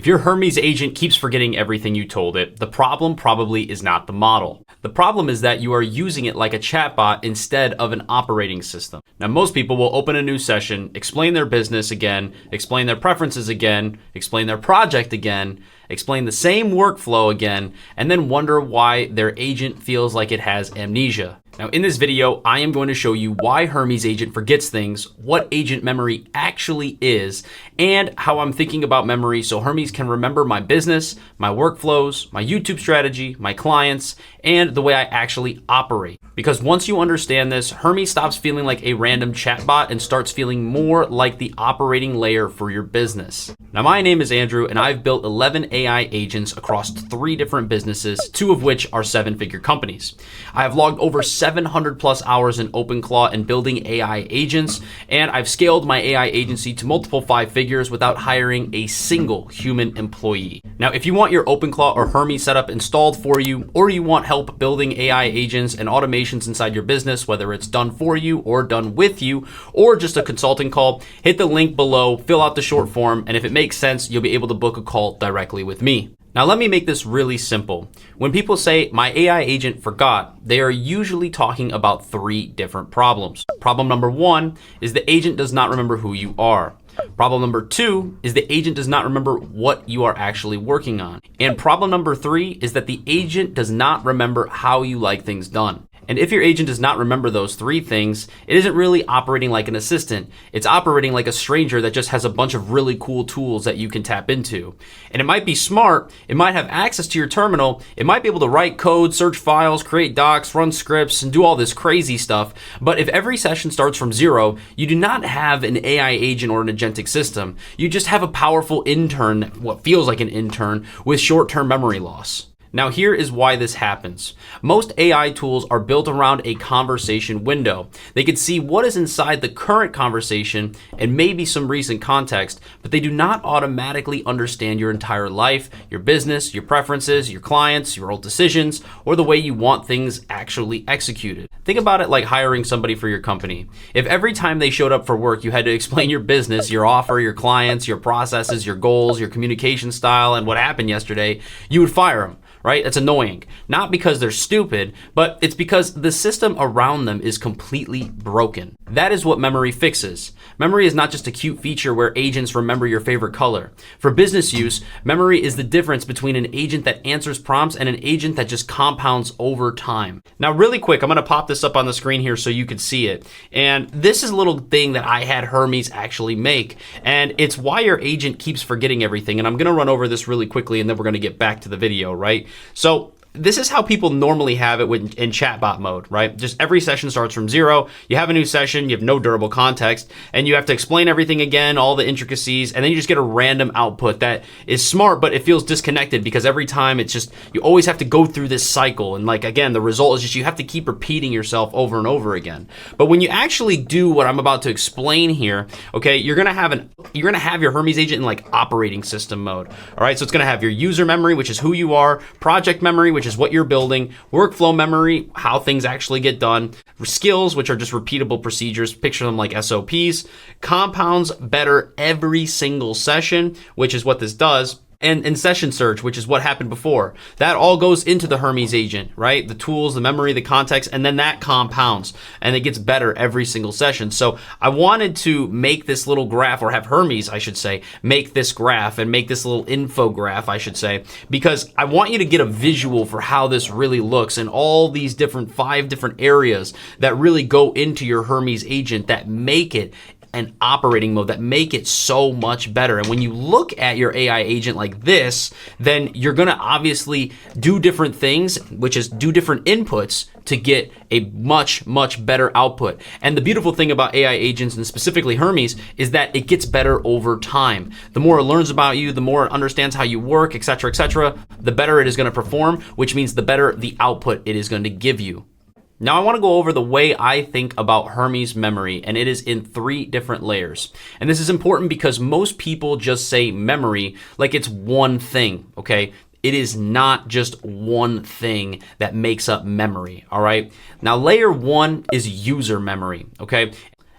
If your Hermes agent keeps forgetting everything you told it, the problem probably is not the model. The problem is that you are using it like a chatbot instead of an operating system. Now, most people will open a new session, explain their business again, explain their preferences again, explain their project again, explain the same workflow again, and then wonder why their agent feels like it has amnesia. Now, in this video, I am going to show you why Hermes Agent forgets things, what agent memory actually is, and how I'm thinking about memory so Hermes can remember my business, my workflows, my YouTube strategy, my clients, and the way I actually operate. Because once you understand this, Hermes stops feeling like a random chatbot and starts feeling more like the operating layer for your business. Now, my name is Andrew, and I've built 11 AI agents across 3 different businesses, 2 of which are 7-figure companies. I have logged over 700 plus hours in OpenClaw and building AI agents, and I've scaled my AI agency to multiple 5 figures without hiring a single human employee. Now, if you want your OpenClaw or Hermes setup installed for you, or you want help building AI agents and automations inside your business, whether it's done for you or done with you, or just a consulting call, hit the link below, fill out the short form, and if it makes sense, you'll be able to book a call directly with me. Now, let me make this really simple. When people say my AI agent forgot, they are usually talking about 3 different problems. Problem number 1 is the agent does not remember who you are. Problem number 2 is the agent does not remember what you are actually working on. And problem number 3 is that the agent does not remember how you like things done. And if your agent does not remember those 3 things, it isn't really operating like an assistant. It's operating like a stranger that just has a bunch of really cool tools that you can tap into. And it might be smart, it might have access to your terminal, it might be able to write code, search files, create docs, run scripts, and do all this crazy stuff. But if every session starts from 0, you do not have an AI agent or an agentic system. You just have a powerful intern, what feels like an intern, with short-term memory loss. Now, here is why this happens. Most AI tools are built around a conversation window. They can see what is inside the current conversation and maybe some recent context, but they do not automatically understand your entire life, your business, your preferences, your clients, your old decisions, or the way you want things actually executed. Think about it like hiring somebody for your company. If every time they showed up for work, you had to explain your business, your offer, your clients, your processes, your goals, your communication style, and what happened yesterday, you would fire them. Right? That's annoying. Not because they're stupid, but it's because the system around them is completely broken. That is what memory fixes. Memory is not just a cute feature where agents remember your favorite color. For business use, memory is the difference between an agent that answers prompts and an agent that just compounds over time. Now, really quick, I'm going to pop this up on the screen here so you can see it. And this is a little thing that I had Hermes actually make. And it's why your agent keeps forgetting everything. And I'm going to run over this really quickly and then we're going to get back to the video, right? So this is how people normally have it in chatbot mode, right? Just every session starts from 0. You have a new session, you have no durable context, and you have to explain everything again, all the intricacies, and then you just get a random output that is smart, but it feels disconnected because every time it's just, you always have to go through this cycle. And like, again, the result is just you have to keep repeating yourself over and over again. But when you actually do what I'm about to explain here, okay, you're gonna have your Hermes agent in like operating system mode. All right, so it's gonna have your user memory, which is who you are, project memory, which is what you're building, workflow memory, how things actually get done, skills, which are just repeatable procedures, picture them like SOPs, compounds better every single session, which is what this does, and session search, which is what happened before. That all goes into the Hermes agent, right? The tools, the memory, the context, and then that compounds and it gets better every single session. So I wanted to make this little graph, or have Hermes, I should say, make this graph and make this little infograph, I should say, because I want you to get a visual for how this really looks and all these 5 different areas that really go into your Hermes agent that make it an operating mode, that make it so much better. And when you look at your AI agent like this, then you're gonna obviously do different things, which is do different inputs to get a much, much better output. And the beautiful thing about AI agents, and specifically Hermes, is that it gets better over time. The more it learns about you, the more it understands how you work, etc., the better it is gonna perform, which means the better the output it is going to give you. Now I want to go over the way I think about Hermes memory, and it is in 3 different layers. And this is important because most people just say memory like it's one thing, okay? It is not just one thing that makes up memory, all right? Now layer 1 is user memory, okay?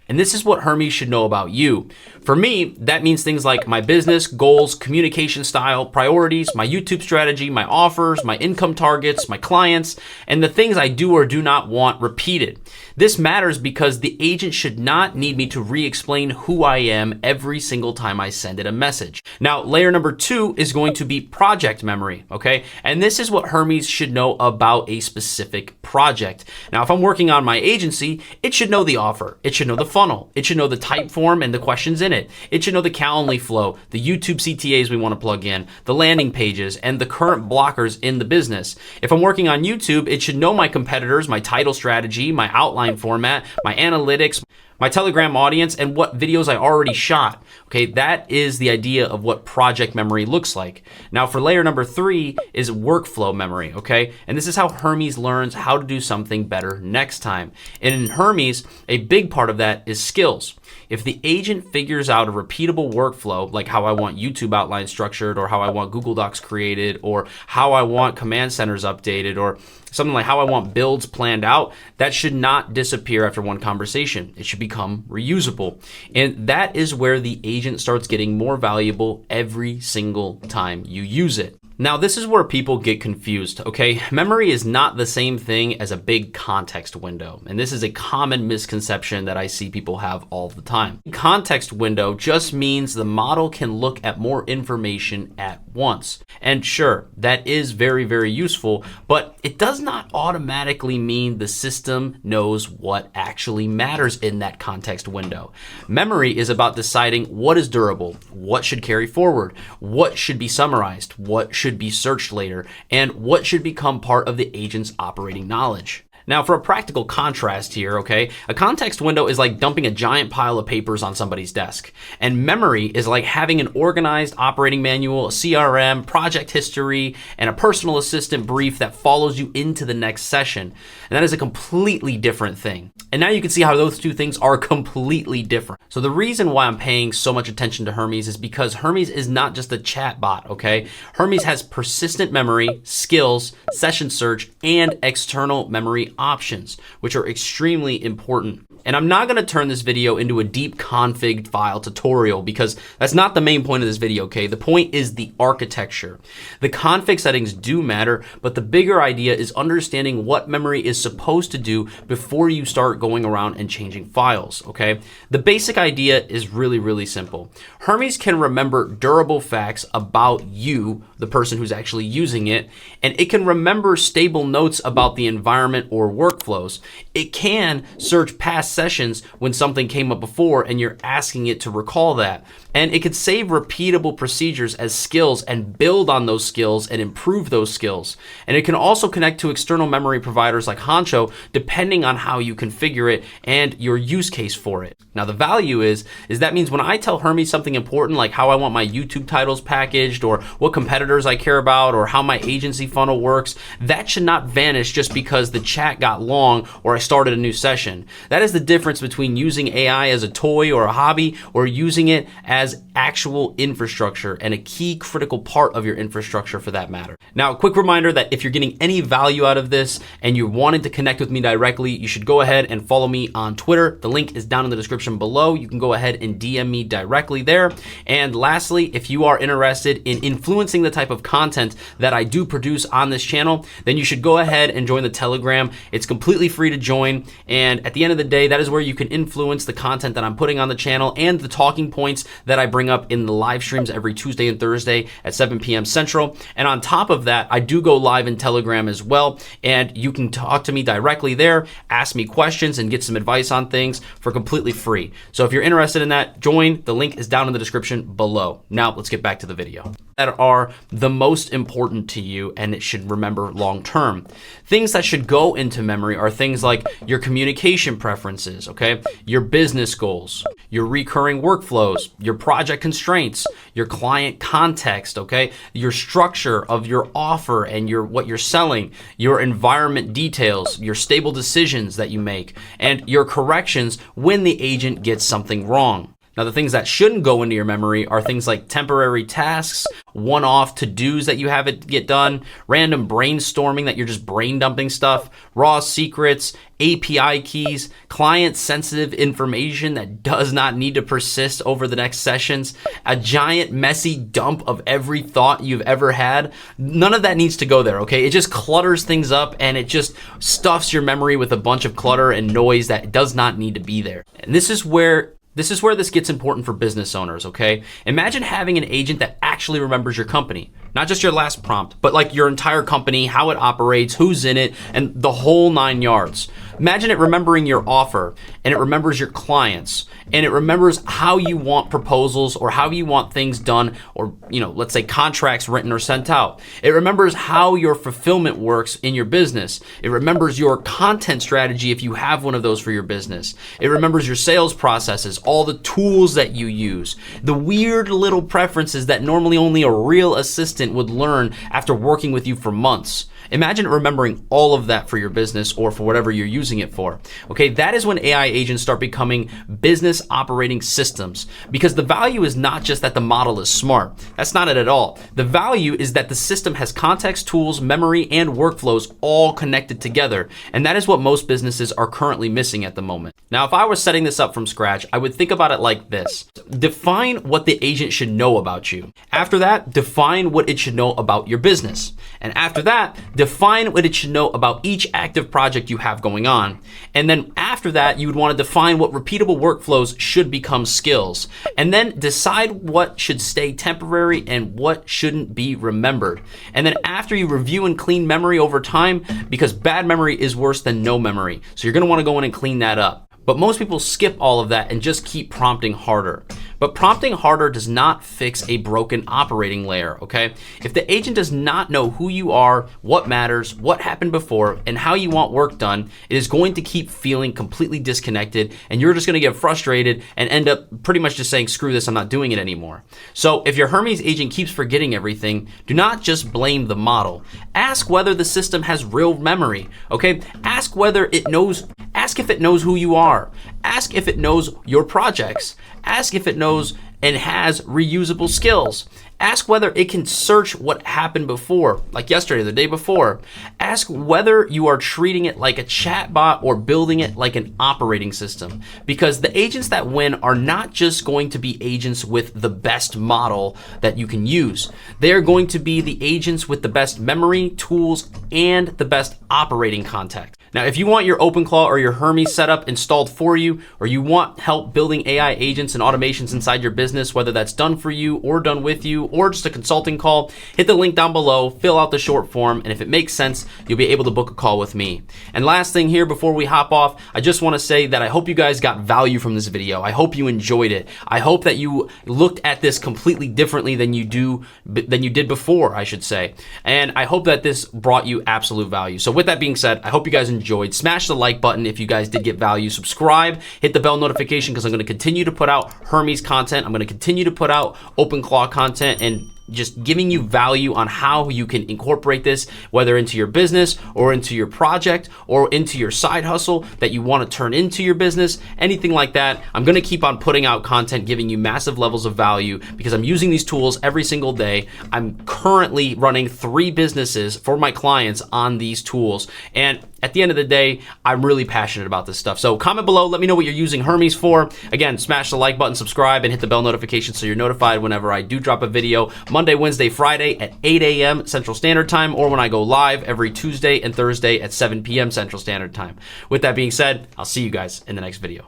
And this is what Hermes should know about you. For me, that means things like my business, goals, communication style, priorities, my YouTube strategy, my offers, my income targets, my clients, and the things I do or do not want repeated. This matters because the agent should not need me to re-explain who I am every single time I send it a message. Now, layer number 2 is going to be project memory, okay? And this is what Hermes should know about a specific project. Now, if I'm working on my agency, it should know the offer. It should know the funnel. It should know the type form and the questions in it. It should know the Calendly flow, the YouTube CTAs we want to plug in, the landing pages, and the current blockers in the business. If I'm working on YouTube, it should know my competitors, my title strategy, my outline format, my analytics, my Telegram audience, and what videos I already shot. Okay, that is the idea of what project memory looks like. Now for layer number 3 is workflow memory, okay? And this is how Hermes learns how to do something better next time. And in Hermes, a big part of that is skills. If the agent figures out a repeatable workflow, like how I want YouTube outline structured, or how I want Google Docs created, or how I want command centers updated, or something like how I want builds planned out, that should not disappear after one conversation. It should become reusable. And that is where the agent starts getting more valuable every single time you use it. Now, this is where people get confused, okay? Memory is not the same thing as a big context window. And this is a common misconception that I see people have all the time. Context window just means the model can look at more information at once. And sure, that is very, very useful, but it does not automatically mean the system knows what actually matters in that context window. Memory is about deciding what is durable, what should carry forward, what should be summarized, what should be searched later, and what should become part of the agent's operating knowledge. Now, for a practical contrast here, okay, a context window is like dumping a giant pile of papers on somebody's desk. And memory is like having an organized operating manual, a CRM, project history, and a personal assistant brief that follows you into the next session. And that is a completely different thing. And now you can see how those two things are completely different. So the reason why I'm paying so much attention to Hermes is because Hermes is not just a chatbot, okay? Hermes has persistent memory, skills, session search, and external memory options, which are extremely important. And I'm not going to turn this video into a deep config file tutorial because that's not the main point of this video, okay? The point is the architecture. The config settings do matter, but the bigger idea is understanding what memory is supposed to do before you start going around and changing files, okay? The basic idea is really, really simple. Hermes can remember durable facts about you, the person who's actually using it, and it can remember stable notes about the environment or workflows. It can search past sessions when something came up before and you're asking it to recall that. And it could save repeatable procedures as skills and build on those skills and improve those skills. And it can also connect to external memory providers like Honcho, depending on how you configure it and your use case for it. Now, the value is that means when I tell Hermes something important, like how I want my YouTube titles packaged, or what competitors I care about, or how my agency funnel works, that should not vanish just because the chat got long or I started a new session. That is the difference between using AI as a toy or a hobby, or using it as actual infrastructure and a key critical part of your infrastructure for that matter. Now, a quick reminder that if you're getting any value out of this and you're wanting to connect with me directly, you should go ahead and follow me on Twitter. The link is down in the description below. You can go ahead and DM me directly there. And lastly, if you are interested in influencing the type of content that I do produce on this channel, then you should go ahead and join the Telegram. It's completely free to join. And at the end of the day, that is where you can influence the content that I'm putting on the channel and the talking points that I bring up in the live streams every Tuesday and Thursday at 7 p.m. Central. And on top of that, I do go live in Telegram as well. And you can talk to me directly there, ask me questions, and get some advice on things for completely free. So if you're interested in that, join. The link is down in the description below. Now let's get back to the video. That are the most important to you and it should remember long term. Things that should go into memory are things like your communication preferences, okay? Your business goals, your recurring workflows, your project constraints, your client context, okay? Your structure of your offer and what you're selling, your environment details, your stable decisions that you make, and your corrections when the agent gets something wrong. Now, the things that shouldn't go into your memory are things like temporary tasks, one-off to-dos that you have it get done, random brainstorming that you're just brain dumping stuff, raw secrets, API keys, client-sensitive information that does not need to persist over the next sessions, a giant messy dump of every thought you've ever had. None of that needs to go there, okay? It just clutters things up and it just stuffs your memory with a bunch of clutter and noise that does not need to be there. And this is where this gets important for business owners, okay? Imagine having an agent that actually remembers your company, not just your last prompt, but like your entire company, how it operates, who's in it, and the whole 9 yards. Imagine it remembering your offer, and it remembers your clients, and it remembers how you want proposals or how you want things done, or, let's say contracts written or sent out. It remembers how your fulfillment works in your business. It remembers your content strategy if you have one of those for your business. It remembers your sales processes, all the tools that you use, the weird little preferences that normally only a real assistant would learn after working with you for months. Imagine remembering all of that for your business or for whatever you're using it for. Okay, that is when AI agents start becoming business operating systems, because the value is not just that the model is smart. That's not it at all. The value is that the system has context, tools, memory, and workflows all connected together. And that is what most businesses are currently missing at the moment. Now, if I was setting this up from scratch, I would think about it like this. Define what the agent should know about you. After that, define what it should know about your business. And after that, define what it should know about each active project you have going on. And then after that, you would want to define what repeatable workflows should become skills. And then decide what should stay temporary and what shouldn't be remembered. And then after you review and clean memory over time, because bad memory is worse than no memory. So you're going to want to go in and clean that up. But most people skip all of that and just keep prompting harder. But prompting harder does not fix a broken operating layer, okay? If the agent does not know who you are, what matters, what happened before, and how you want work done, it is going to keep feeling completely disconnected, and you're just gonna get frustrated and end up pretty much just saying, screw this, I'm not doing it anymore. So if your Hermes agent keeps forgetting everything, do not just blame the model. Ask whether the system has real memory, okay? Ask if it knows who you are. Ask if it knows your projects. Ask if it knows and has reusable skills. Ask whether it can search what happened before, like yesterday, the day before. Ask whether you are treating it like a chatbot or building it like an operating system. Because the agents that win are not just going to be agents with the best model that you can use. They are going to be the agents with the best memory, tools, and the best operating context. Now, if you want your OpenClaw or your Hermes setup installed for you, or you want help building AI agents and automations inside your business, whether that's done for you or done with you, or just a consulting call, hit the link down below, fill out the short form, and if it makes sense, you'll be able to book a call with me. And last thing here before we hop off, I just want to say that I hope you guys got value from this video. I hope you enjoyed it. I hope that you looked at this completely differently than you did before, I should say. And I hope that this brought you absolute value. So with that being said, I hope you guys enjoyed. Smash the like button if you guys did get value. Subscribe, hit the bell notification, because I'm going to continue to put out Hermes content. I'm going to continue to put out OpenClaw content and just giving you value on how you can incorporate this, whether into your business or into your project or into your side hustle that you want to turn into your business, anything like that. I'm going to keep on putting out content, giving you massive levels of value because I'm using these tools every single day. I'm currently running 3 businesses for my clients on these tools. And at the end of the day, I'm really passionate about this stuff. So comment below, let me know what you're using Hermes for. Again, smash the like button, subscribe, and hit the bell notification so you're notified whenever I do drop a video. Monday, Wednesday, Friday at 8 a.m. Central Standard Time, or when I go live every Tuesday and Thursday at 7 p.m. Central Standard Time. With that being said, I'll see you guys in the next video.